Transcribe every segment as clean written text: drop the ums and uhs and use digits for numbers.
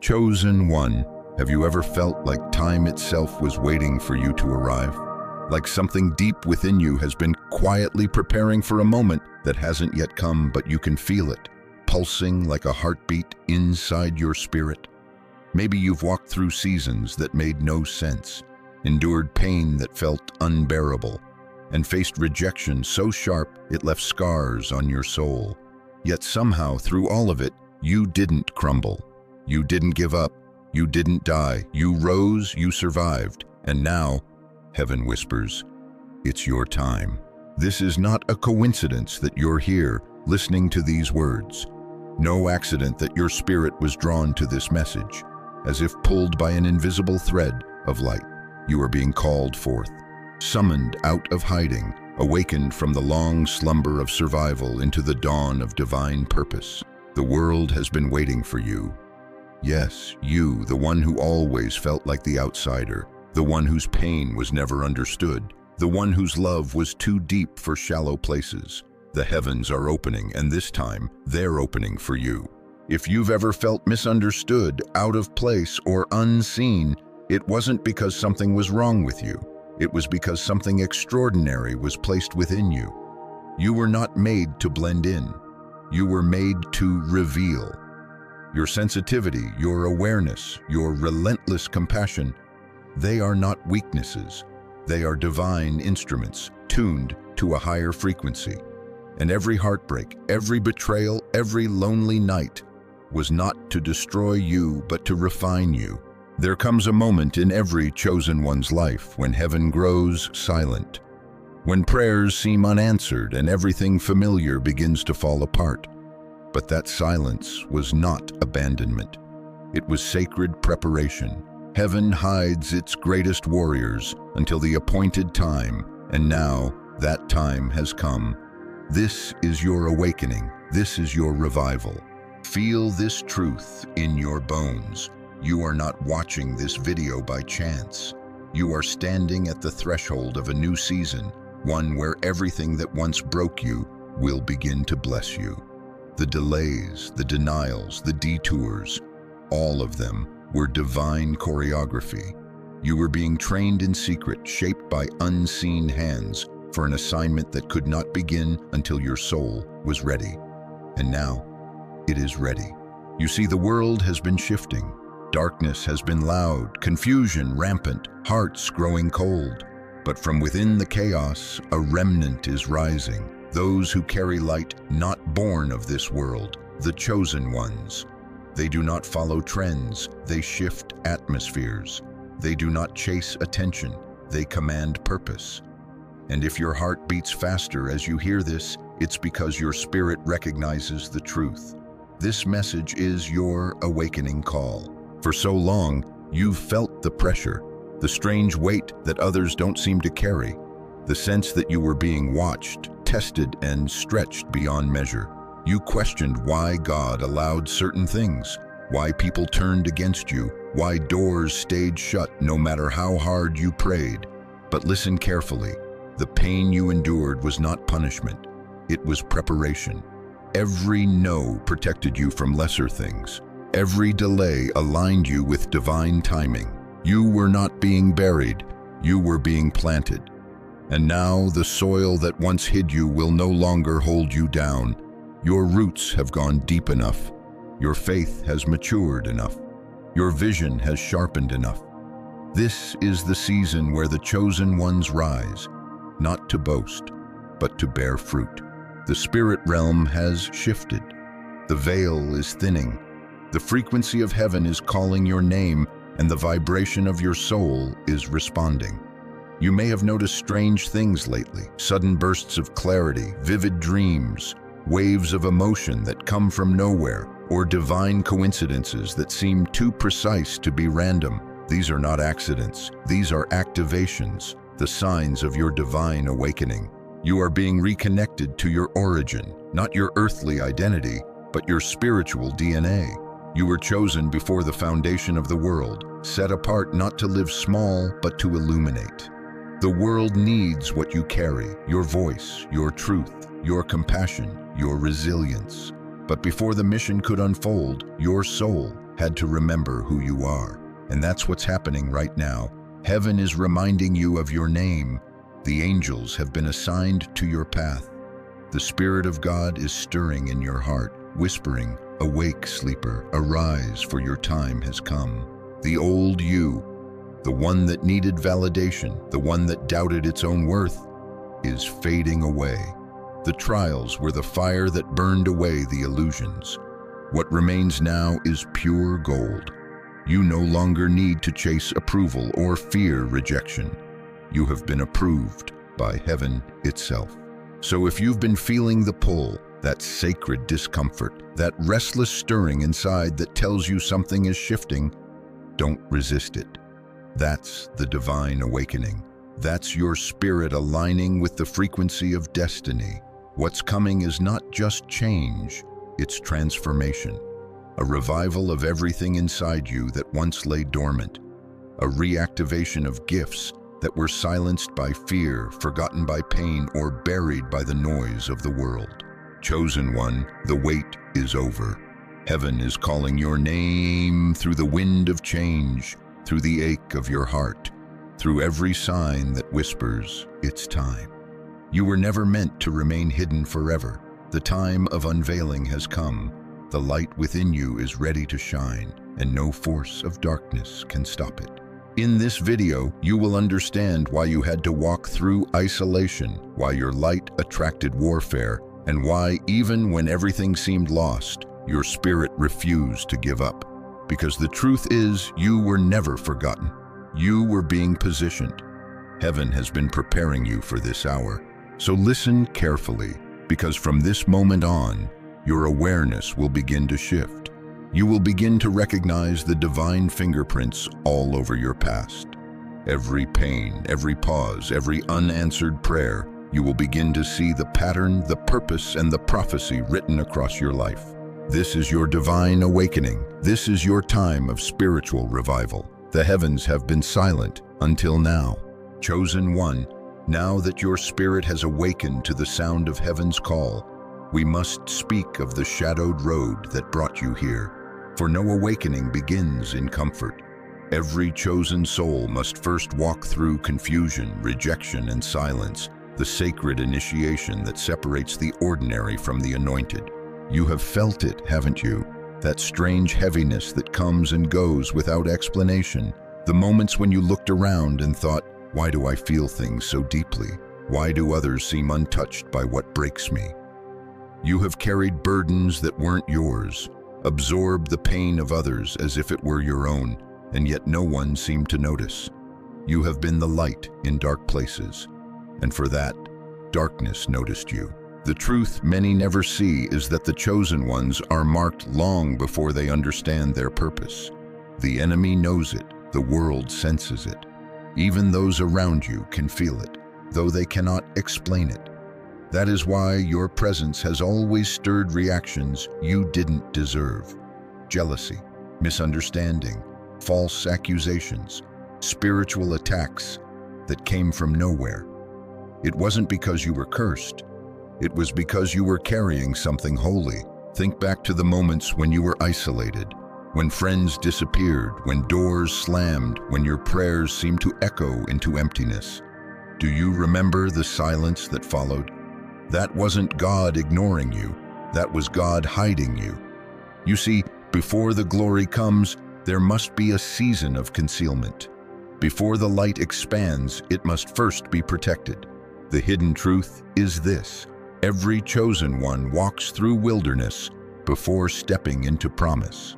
Chosen one, have you ever felt like time itself was waiting for you to arrive? Like something deep within you has been quietly preparing for a moment that hasn't yet come, but you can feel it, pulsing like a heartbeat inside your spirit. Maybe you've walked through seasons that made no sense, endured pain that felt unbearable, and faced rejection so sharp it left scars on your soul. Yet somehow, through all of it, you didn't crumble. You didn't give up. You didn't die. You rose, you survived. And now, heaven whispers, it's your time. This is not a coincidence that you're here, listening to these words. No accident that your spirit was drawn to this message. As if pulled by an invisible thread of light, you are being called forth, summoned out of hiding, awakened from the long slumber of survival into the dawn of divine purpose. The world has been waiting for you. Yes, you, the one who always felt like the outsider, the one whose pain was never understood, the one whose love was too deep for shallow places. The heavens are opening, and this time, they're opening for you. If you've ever felt misunderstood, out of place, or unseen, it wasn't because something was wrong with you. It was because something extraordinary was placed within you. You were not made to blend in. You were made to reveal. Your sensitivity, your awareness, your relentless compassion, they are not weaknesses. They are divine instruments, tuned to a higher frequency. And every heartbreak, every betrayal, every lonely night was not to destroy you, but to refine you. There comes a moment in every chosen one's life when heaven grows silent, when prayers seem unanswered and everything familiar begins to fall apart. But that silence was not abandonment. It was sacred preparation. Heaven hides its greatest warriors until the appointed time, and now that time has come. This is your awakening. This is your revival. Feel this truth in your bones. You are not watching this video by chance. You are standing at the threshold of a new season, one where everything that once broke you will begin to bless you. The delays, the denials, the detours, all of them were divine choreography. You were being trained in secret, shaped by unseen hands for an assignment that could not begin until your soul was ready. And now, it is ready. You see, the world has been shifting. Darkness has been loud, confusion rampant, hearts growing cold. But from within the chaos, a remnant is rising. Those who carry light, not born of this world, the chosen ones. They do not follow trends, they shift atmospheres. They do not chase attention, they command purpose. And if your heart beats faster as you hear this, it's because your spirit recognizes the truth. This message is your awakening call. For so long, you've felt the pressure, the strange weight that others don't seem to carry, the sense that you were being watched, tested, and stretched beyond measure. You questioned why God allowed certain things, why people turned against you, why doors stayed shut no matter how hard you prayed. But listen carefully. The pain you endured was not punishment. It was preparation. Every no protected you from lesser things. Every delay aligned you with divine timing. You were not being buried, you were being planted. And now the soil that once hid you will no longer hold you down. Your roots have gone deep enough. Your faith has matured enough. Your vision has sharpened enough. This is the season where the chosen ones rise, not to boast, but to bear fruit. The spirit realm has shifted. The veil is thinning. The frequency of heaven is calling your name, and the vibration of your soul is responding. You may have noticed strange things lately, sudden bursts of clarity, vivid dreams, waves of emotion that come from nowhere, or divine coincidences that seem too precise to be random. These are not accidents. These are activations, the signs of your divine awakening. You are being reconnected to your origin, not your earthly identity, but your spiritual DNA. You were chosen before the foundation of the world, set apart not to live small, but to illuminate. The world needs what you carry, your voice, your truth, your compassion, your resilience. But before the mission could unfold, your soul, had to remember who you are. And that's what's happening right now. Heaven is reminding you of your name. The angels have been assigned to your path. The Spirit of God is stirring in your heart, whispering, "Awake, sleeper, arise, for your time has come." The old you, the one that needed validation, the one that doubted its own worth, is fading away. The trials were the fire that burned away the illusions. What remains now is pure gold. You no longer need to chase approval or fear rejection. You have been approved by heaven itself. So if you've been feeling the pull, that sacred discomfort, that restless stirring inside that tells you something is shifting, don't resist it. That's the divine awakening. That's your spirit aligning with the frequency of destiny. What's coming is not just change, it's transformation. A revival of everything inside you that once lay dormant. A reactivation of gifts that were silenced by fear, forgotten by pain, or buried by the noise of the world. Chosen one, the wait is over. Heaven is calling your name through the wind of change, through the ache of your heart, through every sign that whispers, "It's time." You were never meant to remain hidden forever. The time of unveiling has come. The light within you is ready to shine, and no force of darkness can stop it. In this video, you will understand why you had to walk through isolation, why your light attracted warfare, and why, even when everything seemed lost, your spirit refused to give up. Because the truth is, you were never forgotten. You were being positioned. Heaven has been preparing you for this hour. So listen carefully, because from this moment on, your awareness will begin to shift. You will begin to recognize the divine fingerprints all over your past. Every pain, every pause, every unanswered prayer, you will begin to see the pattern, the purpose, and the prophecy written across your life. This is your divine awakening. This is your time of spiritual revival. The heavens have been silent until now. Chosen one, now that your spirit has awakened to the sound of heaven's call, we must speak of the shadowed road that brought you here. For no awakening begins in comfort. Every chosen soul must first walk through confusion, rejection, and silence, the sacred initiation that separates the ordinary from the anointed. You have felt it, haven't you? That strange heaviness that comes and goes without explanation. The moments when you looked around and thought, "Why do I feel things so deeply? Why do others seem untouched by what breaks me?" You have carried burdens that weren't yours, absorbed the pain of others as if it were your own, and yet no one seemed to notice. You have been the light in dark places, and for that, darkness noticed you. The truth many never see is that the chosen ones are marked long before they understand their purpose. The enemy knows it, the world senses it. Even those around you can feel it, though they cannot explain it. That is why your presence has always stirred reactions you didn't deserve. Jealousy, misunderstanding, false accusations, spiritual attacks that came from nowhere. It wasn't because you were cursed. It was because you were carrying something holy. Think back to the moments when you were isolated, when friends disappeared, when doors slammed, when your prayers seemed to echo into emptiness. Do you remember the silence that followed? That wasn't God ignoring you. That was God hiding you. You see, before the glory comes, there must be a season of concealment. Before the light expands, it must first be protected. The hidden truth is this: every chosen one walks through wilderness before stepping into promise.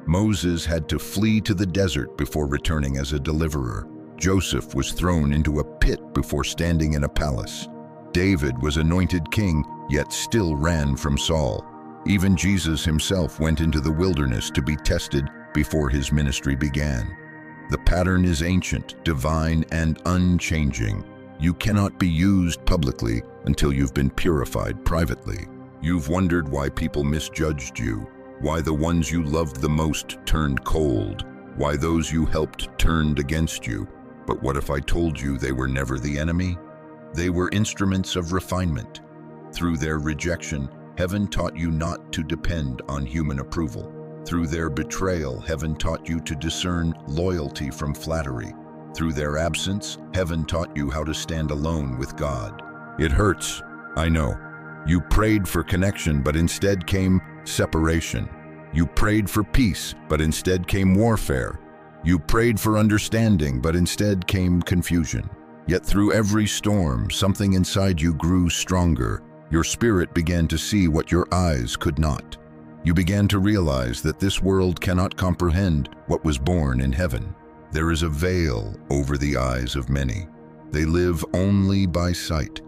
Moses had to flee to the desert before returning as a deliverer. Joseph was thrown into a pit before standing in a palace. David was anointed king, yet still ran from Saul. Even Jesus himself went into the wilderness to be tested before his ministry began. The pattern is ancient, divine, and unchanging. You cannot be used publicly until you've been purified privately. You've wondered why people misjudged you, why the ones you loved the most turned cold, why those you helped turned against you. But what if I told you they were never the enemy? They were instruments of refinement. Through their rejection, heaven taught you not to depend on human approval. Through their betrayal, heaven taught you to discern loyalty from flattery. Through their absence, heaven taught you how to stand alone with God. It hurts, I know. You prayed for connection, but instead came separation. You prayed for peace, but instead came warfare. You prayed for understanding, but instead came confusion. Yet through every storm, something inside you grew stronger. Your spirit began to see what your eyes could not. You began to realize that this world cannot comprehend what was born in heaven. There is a veil over the eyes of many. They live only by sight,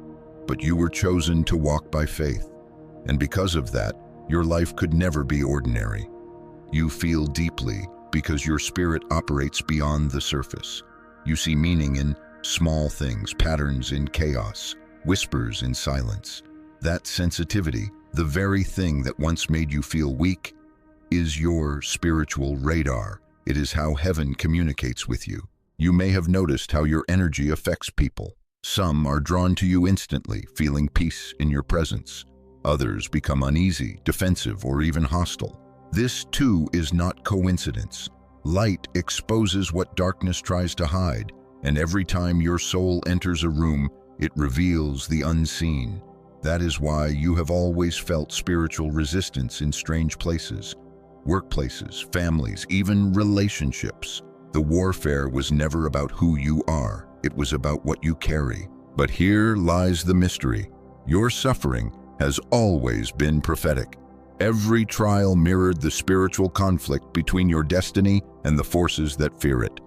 but you were chosen to walk by faith. And because of that, your life could never be ordinary. You feel deeply because your spirit operates beyond the surface. You see meaning in small things, patterns in chaos, whispers in silence. That sensitivity, the very thing that once made you feel weak, is your spiritual radar. It is how heaven communicates with you. You may have noticed how your energy affects people. Some are drawn to you instantly, feeling peace in your presence. Others become uneasy, defensive, or even hostile. This too is not coincidence. Light exposes what darkness tries to hide, and every time your soul enters a room, it reveals the unseen. That is why you have always felt spiritual resistance in strange places, workplaces, families, even relationships. The warfare was never about who you are, it was about what you carry. But here lies the mystery. Your suffering has always been prophetic. Every trial mirrored the spiritual conflict between your destiny and the forces that fear it.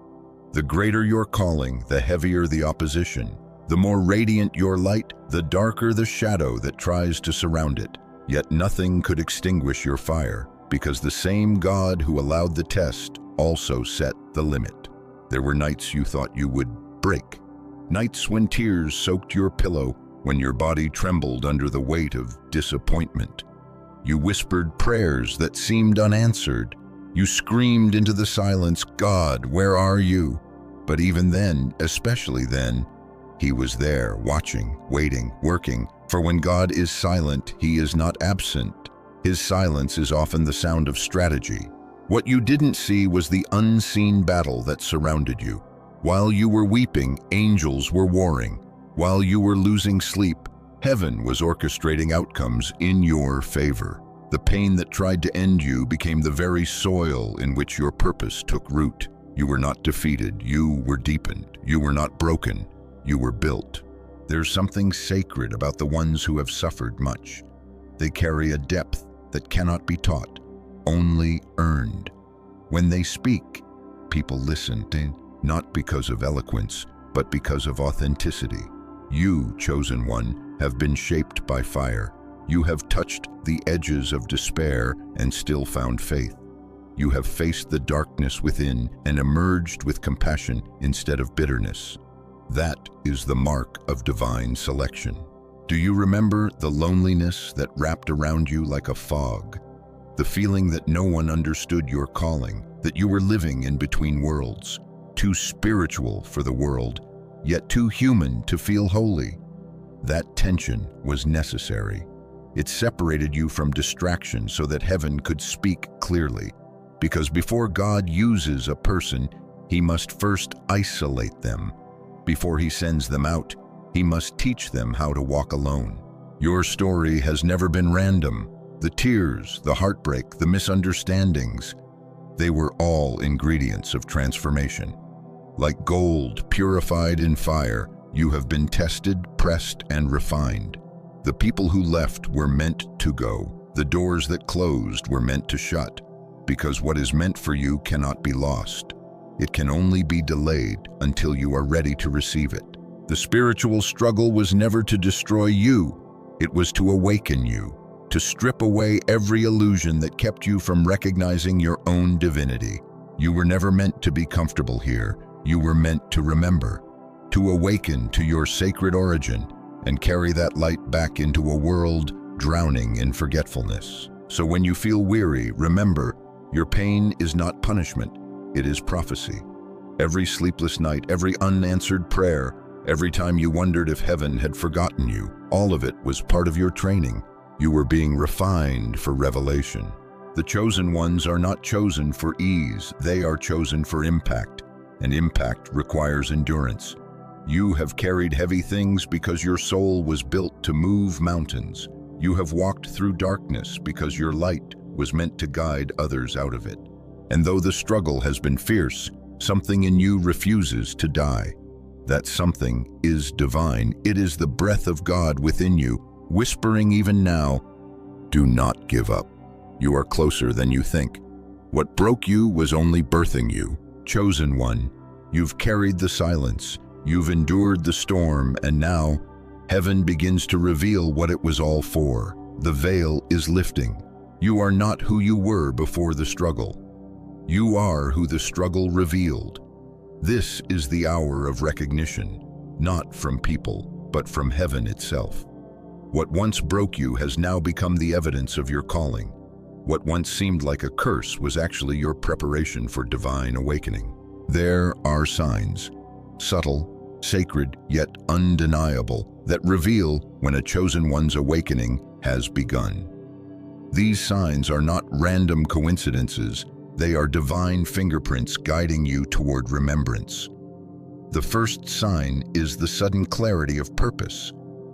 The greater your calling, the heavier the opposition. The more radiant your light, the darker the shadow that tries to surround it. Yet nothing could extinguish your fire, because the same God who allowed the test also set the limit. There were nights you thought you would break. Nights when tears soaked your pillow, when your body trembled under the weight of disappointment. You whispered prayers that seemed unanswered. You screamed into the silence, "God, where are you?" But even then, especially then, He was there, watching, waiting, working. For when God is silent, He is not absent. His silence is often the sound of strategy. What you didn't see was the unseen battle that surrounded you. While you were weeping, angels were warring. While you were losing sleep, heaven was orchestrating outcomes in your favor. The pain that tried to end you became the very soil in which your purpose took root. You were not defeated, you were deepened. You were not broken, you were built. There's something sacred about the ones who have suffered much. They carry a depth that cannot be taught, only earned. When they speak, people listen, not because of eloquence, but because of authenticity. You, chosen one, have been shaped by fire. You have touched the edges of despair and still found faith. You have faced the darkness within and emerged with compassion instead of bitterness. That is the mark of divine selection. Do you remember the loneliness that wrapped around you like a fog? The feeling that no one understood your calling, that you were living in between worlds, too spiritual for the world, yet too human to feel holy. That tension was necessary. It separated you from distraction so that heaven could speak clearly. Because before God uses a person, He must first isolate them. Before He sends them out, He must teach them how to walk alone. Your story has never been random. The tears, the heartbreak, the misunderstandings, they were all ingredients of transformation. Like gold purified in fire, you have been tested, pressed, and refined. The people who left were meant to go. The doors that closed were meant to shut. Because what is meant for you cannot be lost. It can only be delayed until you are ready to receive it. The spiritual struggle was never to destroy you. It was to awaken you, to strip away every illusion that kept you from recognizing your own divinity. You were never meant to be comfortable here. You were meant to remember, to awaken to your sacred origin and carry that light back into a world drowning in forgetfulness. So when you feel weary, remember, your pain is not punishment, it is prophecy. Every sleepless night, every unanswered prayer, every time you wondered if heaven had forgotten you, all of it was part of your training. You were being refined for revelation. The chosen ones are not chosen for ease, they are chosen for impact, and impact requires endurance. You have carried heavy things because your soul was built to move mountains. You have walked through darkness because your light was meant to guide others out of it. And though the struggle has been fierce, something in you refuses to die. That something is divine. It is the breath of God within you, whispering even now, do not give up. You are closer than you think. What broke you was only birthing you. Chosen one, you've carried the silence, you've endured the storm, and now heaven begins to reveal what it was all for. The veil is lifting. You are not who you were before the struggle. You are who the struggle revealed. This is the hour of recognition, not from people, but from heaven itself. What once broke you has now become the evidence of your calling. What once seemed like a curse was actually your preparation for divine awakening. There are signs, subtle, sacred, yet undeniable, that reveal when a chosen one's awakening has begun. These signs are not random coincidences, they are divine fingerprints guiding you toward remembrance. The first sign is the sudden clarity of purpose.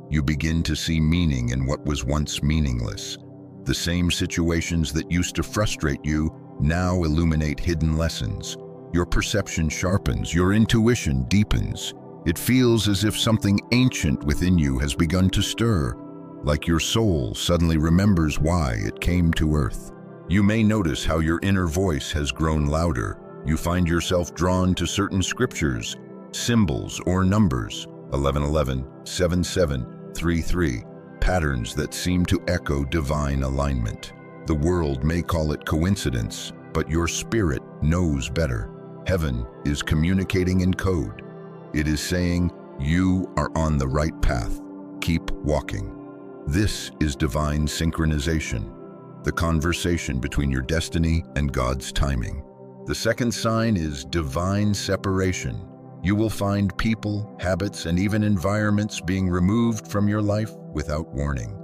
You begin to see meaning in what was once meaningless. The same situations that used to frustrate you now illuminate hidden lessons. Your perception sharpens, your intuition deepens. It feels as if something ancient within you has begun to stir, like your soul suddenly remembers why it came to earth. You may notice how your inner voice has grown louder. You find yourself drawn to certain scriptures, symbols, or numbers, 1111, 7733, patterns that seem to echo divine alignment. The world may call it coincidence, but your spirit knows better. Heaven is communicating in code. It is saying, you are on the right path. Keep walking. This is divine synchronization, the conversation between your destiny and God's timing. The second sign is divine separation. You will find people, habits, and even environments being removed from your life without warning.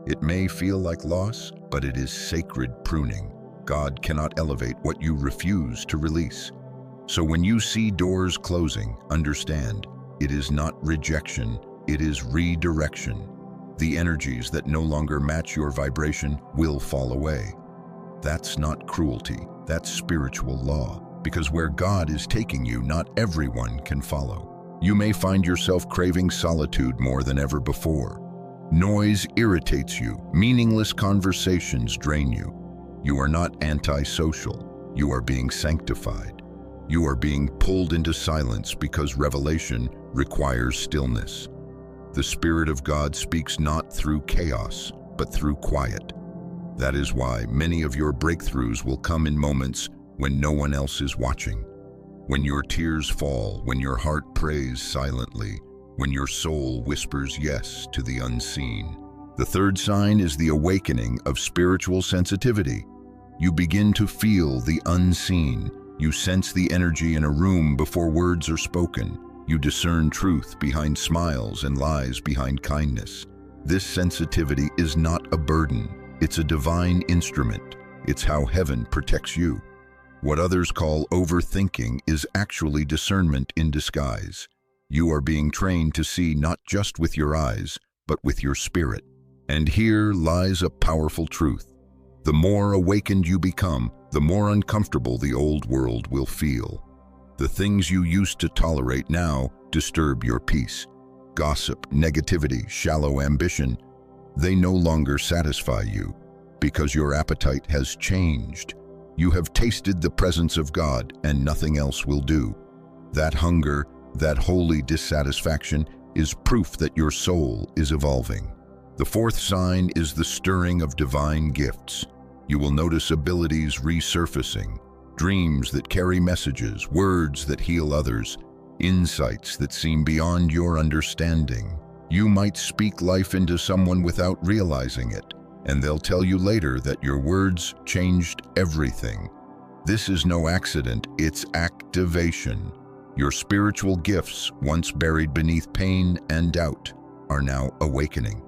It may feel like loss, but it is sacred pruning. God cannot elevate what you refuse to release. So when you see doors closing, understand, it is not rejection, it is redirection. The energies that no longer match your vibration will fall away. That's not cruelty, that's spiritual law. Because where God is taking you, not everyone can follow. You may find yourself craving solitude more than ever before. Noise irritates you, meaningless conversations drain you. You are not antisocial, you are being sanctified. You are being pulled into silence because revelation requires stillness. The Spirit of God speaks not through chaos, but through quiet. That is why many of your breakthroughs will come in moments when no one else is watching. When your tears fall, when your heart prays silently, when your soul whispers yes to the unseen. The third sign is the awakening of spiritual sensitivity. You begin to feel the unseen. You sense the energy in a room before words are spoken. You discern truth behind smiles and lies behind kindness. This sensitivity is not a burden. It's a divine instrument. It's how heaven protects you. What others call overthinking is actually discernment in disguise. You are being trained to see not just with your eyes, but with your spirit. And here lies a powerful truth. The more awakened you become, the more uncomfortable the old world will feel. The things you used to tolerate now disturb your peace. Gossip, negativity, shallow ambition, they no longer satisfy you because your appetite has changed. You have tasted the presence of God and nothing else will do. That hunger, that holy dissatisfaction is proof that your soul is evolving. The fourth sign is the stirring of divine gifts. You will notice abilities resurfacing, dreams that carry messages, words that heal others, insights that seem beyond your understanding. You might speak life into someone without realizing it, and they'll tell you later that your words changed everything. This is no accident, it's activation. Your spiritual gifts, once buried beneath pain and doubt, are now awakening.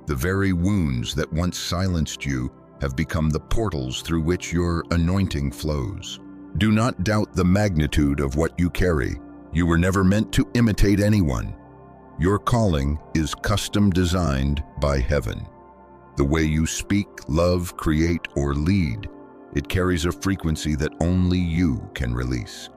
The very wounds that once silenced you have become the portals through which your anointing flows. Do not doubt the magnitude of what you carry. You were never meant to imitate anyone. Your calling is custom designed by heaven. The way you speak, love, create, or lead, it carries a frequency that only you can release.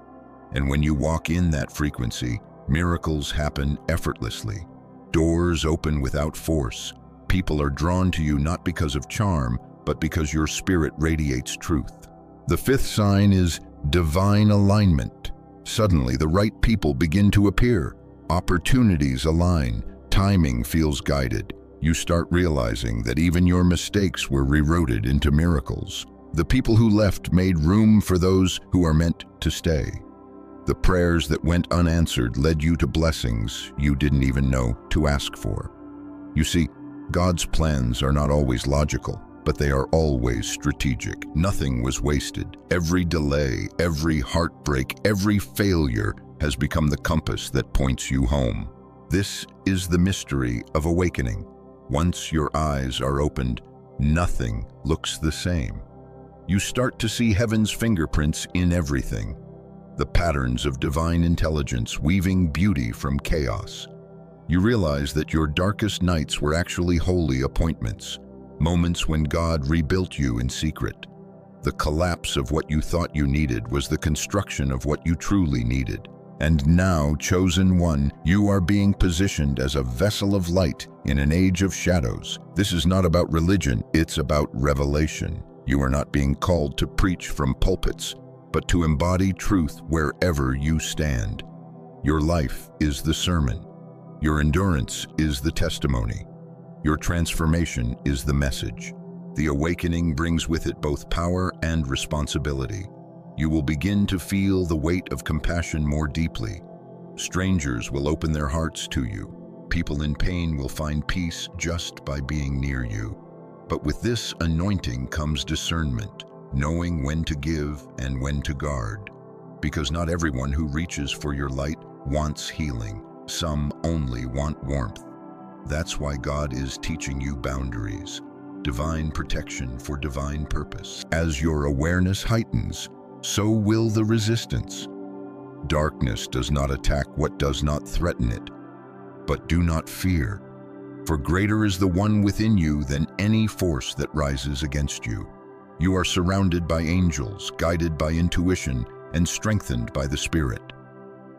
And when you walk in that frequency, miracles happen effortlessly. Doors open without force. People are drawn to you not because of charm, but because your spirit radiates truth. The fifth sign is divine alignment. Suddenly, the right people begin to appear. Opportunities align. Timing feels guided. You start realizing that even your mistakes were rerouted into miracles. The people who left made room for those who are meant to stay. The prayers that went unanswered led you to blessings you didn't even know to ask for. You see, God's plans are not always logical, but they are always strategic. Nothing was wasted. Every delay, every heartbreak, every failure has become the compass that points you home. This is the mystery of awakening. Once your eyes are opened, nothing looks the same. You start to see heaven's fingerprints in everything. The patterns of divine intelligence weaving beauty from chaos. You realize that your darkest nights were actually holy appointments, moments when God rebuilt you in secret. The collapse of what you thought you needed was the construction of what you truly needed. And now, chosen one, you are being positioned as a vessel of light in an age of shadows. This is not about religion, it's about revelation. You are not being called to preach from pulpits, but to embody truth wherever you stand. Your life is the sermon. Your endurance is the testimony. Your transformation is the message. The awakening brings with it both power and responsibility. You will begin to feel the weight of compassion more deeply. Strangers will open their hearts to you. People in pain will find peace just by being near you. But with this anointing comes discernment, knowing when to give and when to guard. Because not everyone who reaches for your light wants healing. Some only want warmth. That's why God is teaching you boundaries, divine protection for divine purpose. As your awareness heightens, so will the resistance. Darkness does not attack what does not threaten it. But do not fear, for greater is the one within you than any force that rises against you. You are surrounded by angels, guided by intuition, and strengthened by the Spirit.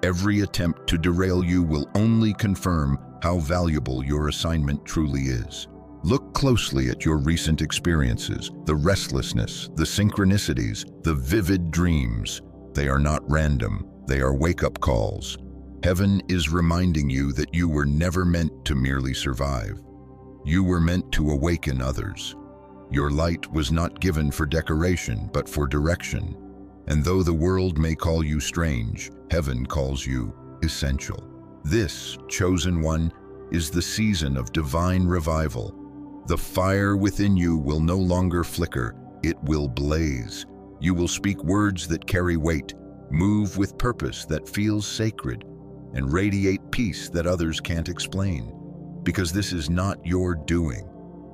Every attempt to derail you will only confirm how valuable your assignment truly is. Look closely at your recent experiences, the restlessness, the synchronicities, the vivid dreams. They are not random, they are wake-up calls. Heaven is reminding you that you were never meant to merely survive. You were meant to awaken others. Your light was not given for decoration, but for direction. And though the world may call you strange, heaven calls you essential. This, chosen one, is the season of divine revival. The fire within you will no longer flicker, it will blaze. You will speak words that carry weight, move with purpose that feels sacred, and radiate peace that others can't explain. Because this is not your doing,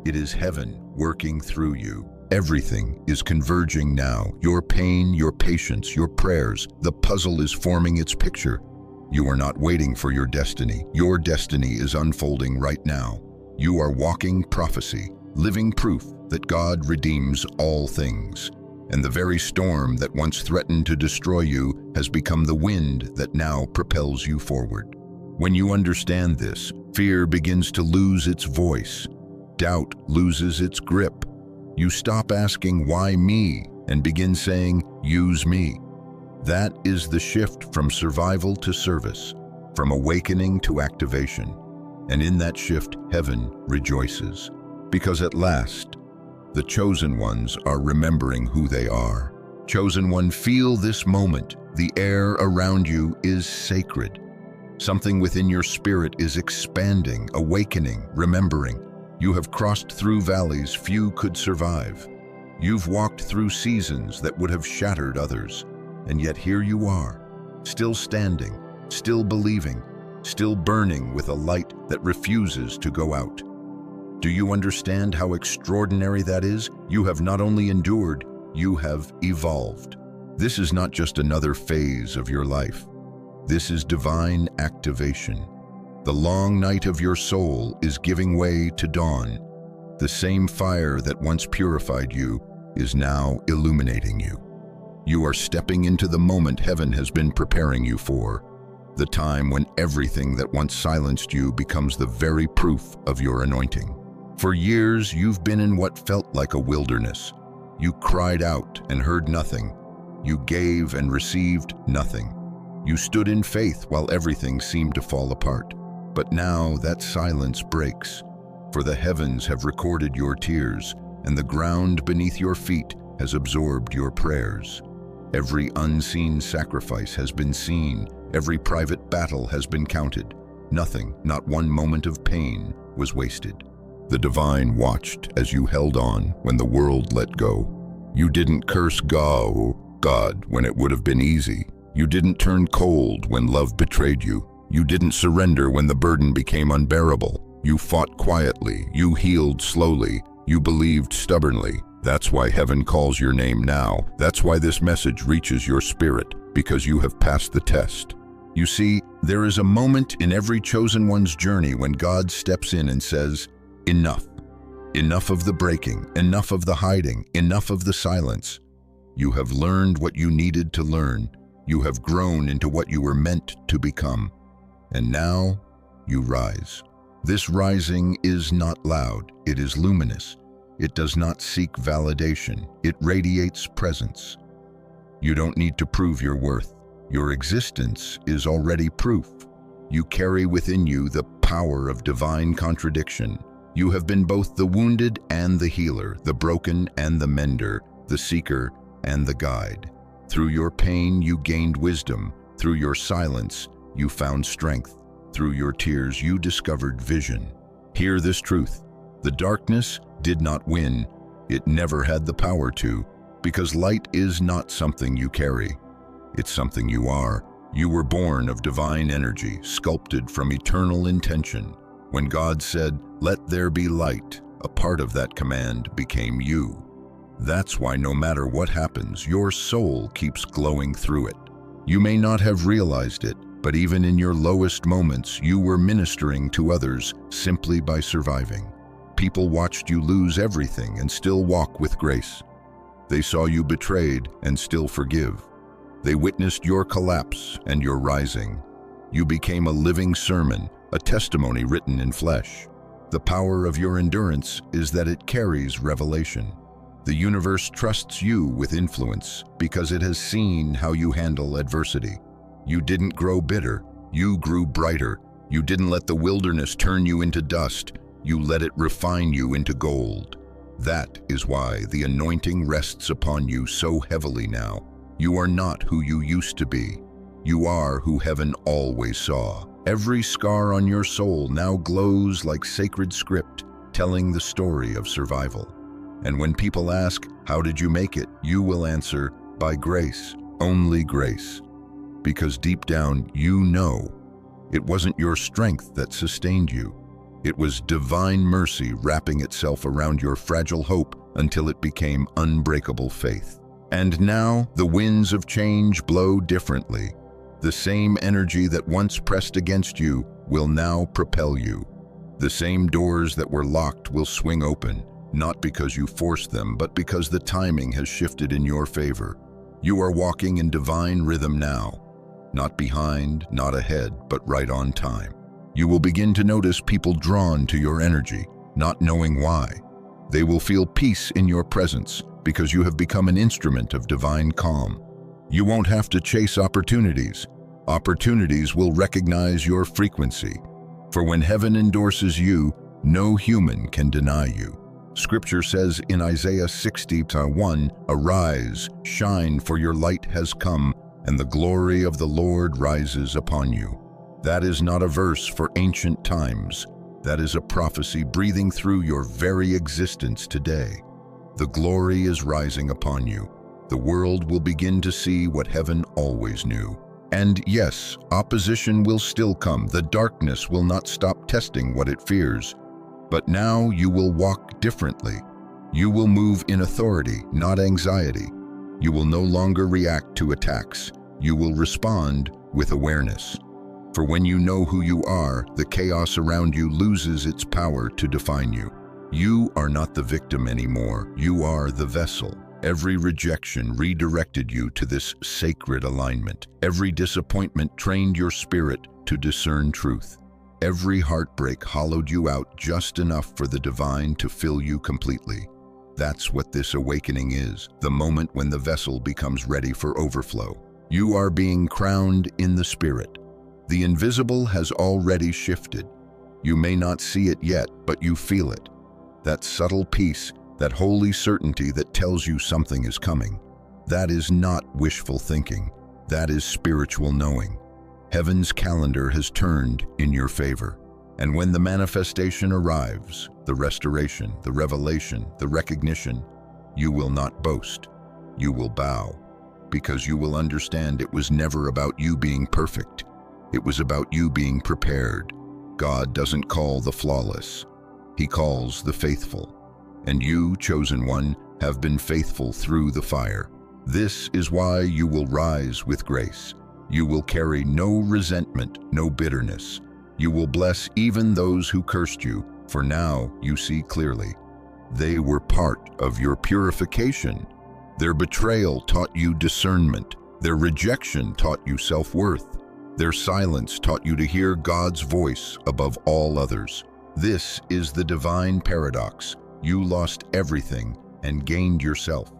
it is heaven working through you. Everything is converging now. Your pain, your patience, your prayers, the puzzle is forming its picture. You are not waiting for your destiny. Your destiny is unfolding right now. You are walking prophecy, living proof that God redeems all things. And the very storm that once threatened to destroy you has become the wind that now propels you forward. When you understand this, fear begins to lose its voice. Doubt loses its grip. You stop asking, "Why me?" and begin saying, "Use me." That is the shift from survival to service, from awakening to activation. And in that shift, heaven rejoices. Because at last, the chosen ones are remembering who they are. Chosen one, feel this moment. The air around you is sacred. Something within your spirit is expanding, awakening, remembering. You have crossed through valleys few could survive. You've walked through seasons that would have shattered others. And yet here you are, still standing, still believing, still burning with a light that refuses to go out. Do you understand how extraordinary that is? You have not only endured, you have evolved. This is not just another phase of your life. This is divine activation. The long night of your soul is giving way to dawn. The same fire that once purified you is now illuminating you. You are stepping into the moment heaven has been preparing you for, the time when everything that once silenced you becomes the very proof of your anointing. For years, you've been in what felt like a wilderness. You cried out and heard nothing. You gave and received nothing. You stood in faith while everything seemed to fall apart. But now that silence breaks, for the heavens have recorded your tears, and the ground beneath your feet has absorbed your prayers. Every unseen sacrifice has been seen. Every private battle has been counted. Nothing, not one moment of pain, was wasted. The divine watched as you held on when the world let go. You didn't curse God when it would have been easy. You didn't turn cold when love betrayed you. You didn't surrender when the burden became unbearable. You fought quietly. You healed slowly. You believed stubbornly. That's why heaven calls your name now. That's why this message reaches your spirit, because you have passed the test. You see, there is a moment in every chosen one's journey when God steps in and says, enough. Enough of the breaking, enough of the hiding, enough of the silence. You have learned what you needed to learn. You have grown into what you were meant to become. And now, you rise. This rising is not loud, it is luminous. It does not seek validation, it radiates presence. You don't need to prove your worth. Your existence is already proof. You carry within you the power of divine contradiction. You have been both the wounded and the healer, the broken and the mender, the seeker and the guide. Through your pain, you gained wisdom. Through your silence, you found strength. Through your tears, you discovered vision. Hear this truth. The darkness did not win. It never had the power to, because light is not something you carry. It's something you are. You were born of divine energy, sculpted from eternal intention. When God said, "Let there be light," a part of that command became you. That's why no matter what happens, your soul keeps glowing through it. You may not have realized it, but even in your lowest moments, you were ministering to others simply by surviving. People watched you lose everything and still walk with grace. They saw you betrayed and still forgive. They witnessed your collapse and your rising. You became a living sermon, a testimony written in flesh. The power of your endurance is that it carries revelation. The universe trusts you with influence because it has seen how you handle adversity. You didn't grow bitter, you grew brighter. You didn't let the wilderness turn you into dust, you let it refine you into gold. That is why the anointing rests upon you so heavily now. You are not who you used to be. You are who heaven always saw. Every scar on your soul now glows like sacred script, telling the story of survival. And when people ask, "How did you make it?" you will answer, "By grace, only grace." Because deep down, you know, it wasn't your strength that sustained you. It was divine mercy wrapping itself around your fragile hope until it became unbreakable faith. And now, the winds of change blow differently. The same energy that once pressed against you will now propel you. The same doors that were locked will swing open, not because you forced them, but because the timing has shifted in your favor. You are walking in divine rhythm now. Not behind, not ahead, but right on time. You will begin to notice people drawn to your energy, not knowing why. They will feel peace in your presence because you have become an instrument of divine calm. You won't have to chase opportunities. Opportunities will recognize your frequency. For when heaven endorses you, no human can deny you. Scripture says in Isaiah 60:1, "Arise, shine, for your light has come, and the glory of the Lord rises upon you." That is not a verse for ancient times. That is a prophecy breathing through your very existence today. The glory is rising upon you. The world will begin to see what heaven always knew. And yes, opposition will still come. The darkness will not stop testing what it fears. But now you will walk differently. You will move in authority, not anxiety. You will no longer react to attacks. You will respond with awareness. For when you know who you are, the chaos around you loses its power to define you. You are not the victim anymore. You are the vessel. Every rejection redirected you to this sacred alignment. Every disappointment trained your spirit to discern truth. Every heartbreak hollowed you out just enough for the divine to fill you completely. That's what this awakening is, the moment when the vessel becomes ready for overflow. You are being crowned in the spirit. The invisible has already shifted. You may not see it yet, but you feel it. That subtle peace, that holy certainty that tells you something is coming. That is not wishful thinking. That is spiritual knowing. Heaven's calendar has turned in your favor. And when the manifestation arrives, the restoration, the revelation, the recognition, you will not boast. You will bow, because you will understand it was never about you being perfect. It was about you being prepared. God doesn't call the flawless. He calls the faithful. And you, chosen one, have been faithful through the fire. This is why you will rise with grace. You will carry no resentment, no bitterness. You will bless even those who cursed you, for now you see clearly. They were part of your purification. Their betrayal taught you discernment. Their rejection taught you self-worth. Their silence taught you to hear God's voice above all others. This is the divine paradox. You lost everything and gained yourself.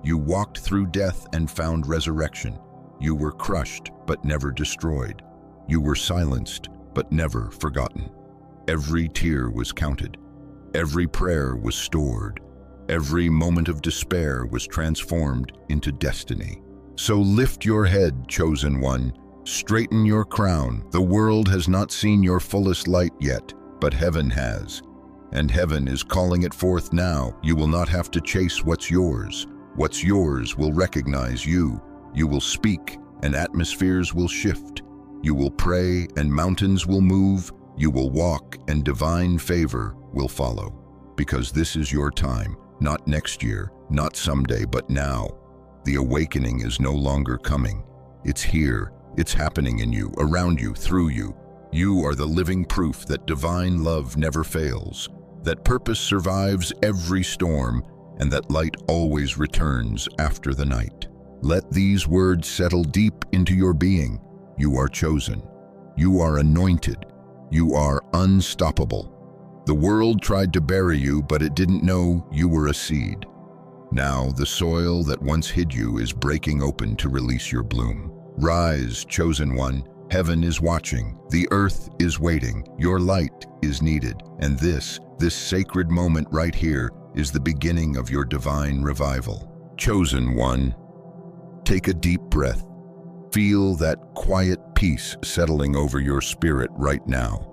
You walked through death and found resurrection. You were crushed but never destroyed. You were silenced but never forgotten. Every tear was counted. Every prayer was stored. Every moment of despair was transformed into destiny. So lift your head, chosen one. Straighten your crown. The world has not seen your fullest light yet, but heaven has. And heaven is calling it forth now. You will not have to chase what's yours. What's yours will recognize you. You will speak, and atmospheres will shift. You will pray, and mountains will move. You will walk, and divine favor will follow. Because this is your time, not next year, not someday, but now. The awakening is no longer coming. It's here. It's happening in you, around you, through you. You are the living proof that divine love never fails, that purpose survives every storm, and that light always returns after the night. Let these words settle deep into your being. You are chosen. You are anointed. You are unstoppable. The world tried to bury you, but it didn't know you were a seed. Now the soil that once hid you is breaking open to release your bloom. Rise, chosen one. Heaven is watching. The earth is waiting. Your light is needed. And this sacred moment right here is the beginning of your divine revival. Chosen one, take a deep breath. Feel that quiet peace settling over your spirit right now.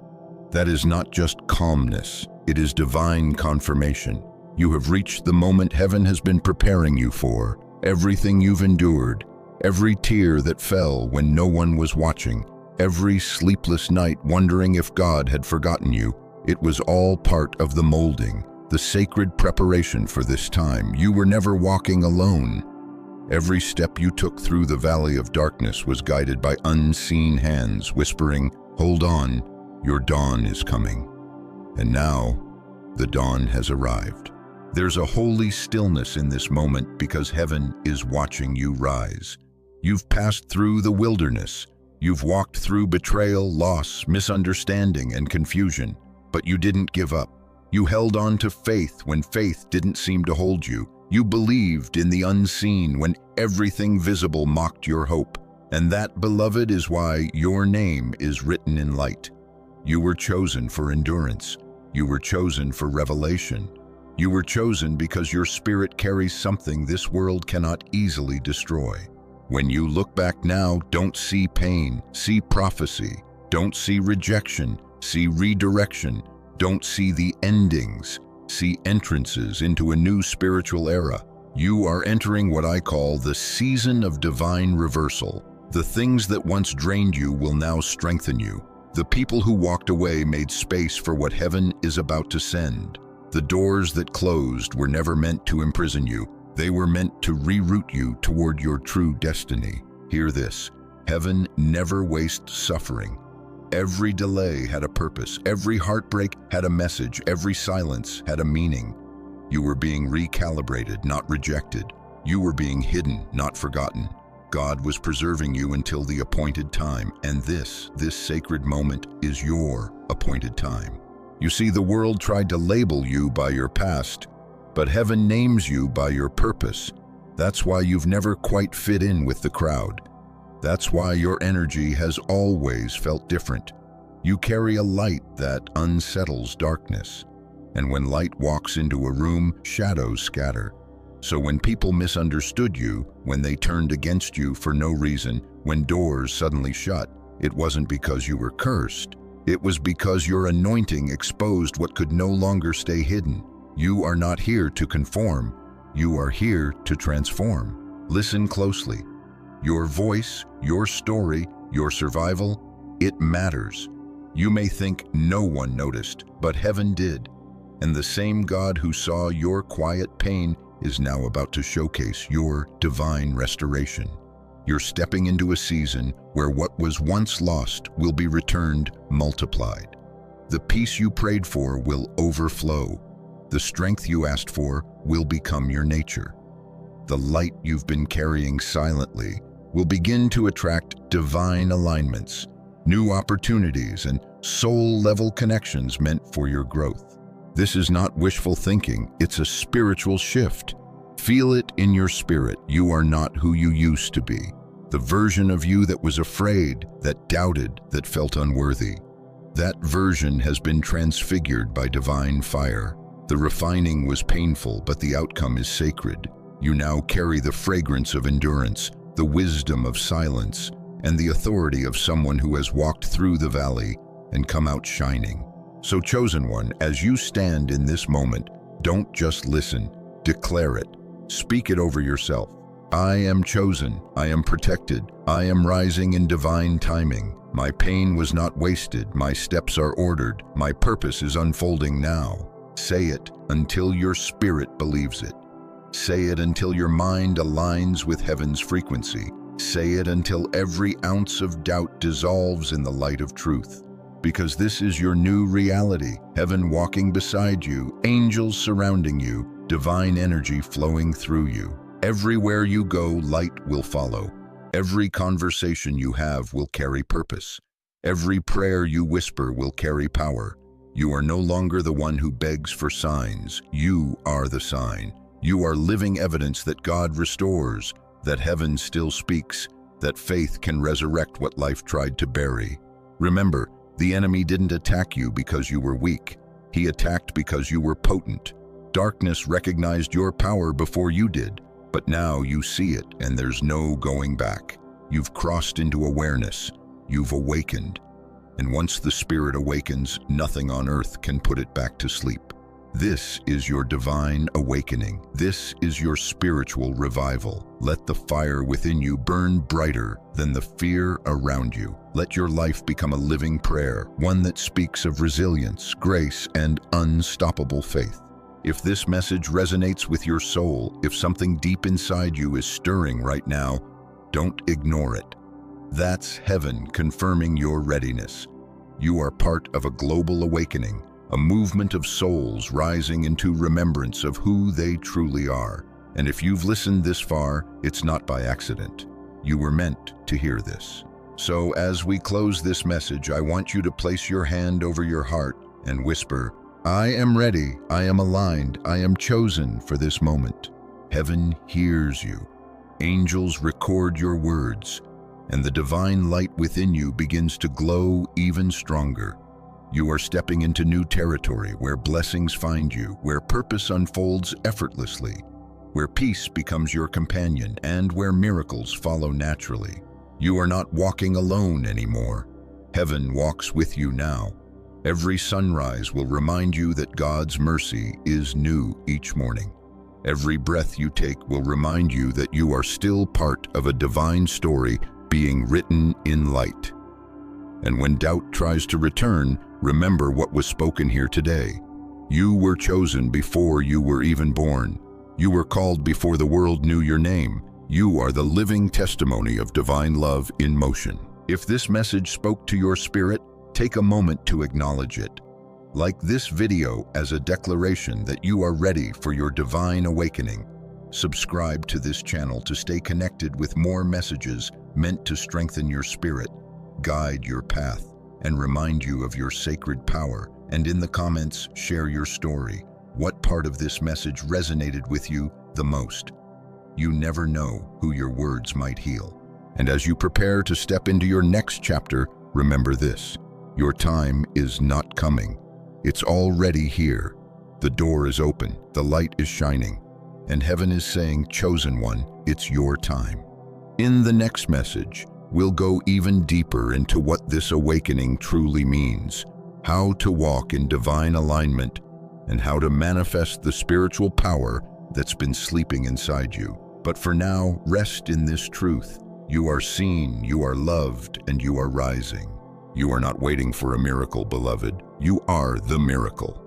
That is not just calmness, it is divine confirmation. You have reached the moment heaven has been preparing you for. Everything you've endured, every tear that fell when no one was watching, every sleepless night wondering if God had forgotten you, it was all part of the molding, the sacred preparation for this time. You were never walking alone. Every step you took through the valley of darkness was guided by unseen hands whispering, "Hold on, your dawn is coming." And now, the dawn has arrived. There's a holy stillness in this moment because heaven is watching you rise. You've passed through the wilderness. You've walked through betrayal, loss, misunderstanding, and confusion. But you didn't give up. You held on to faith when faith didn't seem to hold you. You believed in the unseen when everything visible mocked your hope. And that, beloved, is why your name is written in light. You were chosen for endurance. You were chosen for revelation. You were chosen because your spirit carries something this world cannot easily destroy. When you look back now, don't see pain, see prophecy. Don't see rejection, see redirection. Don't see the endings, see entrances into a new spiritual era. You are entering what I call the season of divine reversal. The things that once drained you will now strengthen you. The people who walked away made space for what heaven is about to send. The doors that closed were never meant to imprison you. They were meant to reroute you toward your true destiny. Hear this: heaven never wastes suffering. Every delay had a purpose. Every heartbreak had a message. Every silence had a meaning. You were being recalibrated, not rejected. You were being hidden, not forgotten. God was preserving you until the appointed time, and this sacred moment is your appointed time. You see, the world tried to label you by your past, but heaven names you by your purpose. That's why you've never quite fit in with the crowd. That's why your energy has always felt different. You carry a light that unsettles darkness. And when light walks into a room, shadows scatter. So when people misunderstood you, when they turned against you for no reason, when doors suddenly shut, it wasn't because you were cursed. It was because your anointing exposed what could no longer stay hidden. You are not here to conform. You are here to transform. Listen closely. Your voice, your story, your survival, it matters. You may think no one noticed, but heaven did. And the same God who saw your quiet pain is now about to showcase your divine restoration. You're stepping into a season where what was once lost will be returned multiplied. The peace you prayed for will overflow. The strength you asked for will become your nature. The light you've been carrying silently will begin to attract divine alignments, new opportunities, and soul-level connections meant for your growth. This is not wishful thinking, it's a spiritual shift. Feel it in your spirit. You are not who you used to be. The version of you that was afraid, that doubted, that felt unworthy. That version has been transfigured by divine fire. The refining was painful, but the outcome is sacred. You now carry the fragrance of endurance, the wisdom of silence, and the authority of someone who has walked through the valley and come out shining. So, chosen one, as you stand in this moment, don't just listen, declare it. Speak it over yourself. I am chosen, I am protected, I am rising in divine timing. My pain was not wasted, my steps are ordered, my purpose is unfolding now. Say it until your spirit believes it. Say it until your mind aligns with heaven's frequency. Say it until every ounce of doubt dissolves in the light of truth. Because this is your new reality. Heaven walking beside you, angels surrounding you, divine energy flowing through you. Everywhere you go, light will follow. Every conversation you have will carry purpose. Every prayer you whisper will carry power. You are no longer the one who begs for signs. You are the sign. You are living evidence that God restores, that heaven still speaks, that faith can resurrect what life tried to bury. Remember, the enemy didn't attack you because you were weak. He attacked because you were potent. Darkness recognized your power before you did, but now you see it and there's no going back. You've crossed into awareness. You've awakened. And once the spirit awakens, nothing on earth can put it back to sleep. This is your divine awakening. This is your spiritual revival. Let the fire within you burn brighter than the fear around you. Let your life become a living prayer, one that speaks of resilience, grace, and unstoppable faith. If this message resonates with your soul, if something deep inside you is stirring right now, don't ignore it. That's heaven confirming your readiness. You are part of a global awakening, a movement of souls rising into remembrance of who they truly are. And if you've listened this far, it's not by accident. You were meant to hear this. So as we close this message, I want you to place your hand over your heart and whisper, I am ready, I am aligned, I am chosen for this moment. Heaven hears you. Angels record your words, and the divine light within you begins to glow even stronger. You are stepping into new territory where blessings find you, where purpose unfolds effortlessly, where peace becomes your companion, and where miracles follow naturally. You are not walking alone anymore. Heaven walks with you now. Every sunrise will remind you that God's mercy is new each morning. Every breath you take will remind you that you are still part of a divine story being written in light. And when doubt tries to return, remember what was spoken here today. You were chosen before you were even born. You were called before the world knew your name. You are the living testimony of divine love in motion. If this message spoke to your spirit, take a moment to acknowledge it. Like this video as a declaration that you are ready for your divine awakening. Subscribe to this channel to stay connected with more messages meant to strengthen your spirit, guide your path, and remind you of your sacred power. And in the comments, share your story. What part of this message resonated with you the most? You never know who your words might heal. And as you prepare to step into your next chapter, remember this: your time is not coming. It's already here. The door is open, the light is shining, and heaven is saying, "Chosen one, it's your time." In the next message, we'll go even deeper into what this awakening truly means, how to walk in divine alignment, and how to manifest the spiritual power that's been sleeping inside you. But for now, rest in this truth. You are seen, you are loved, and you are rising. You are not waiting for a miracle, beloved. You are the miracle.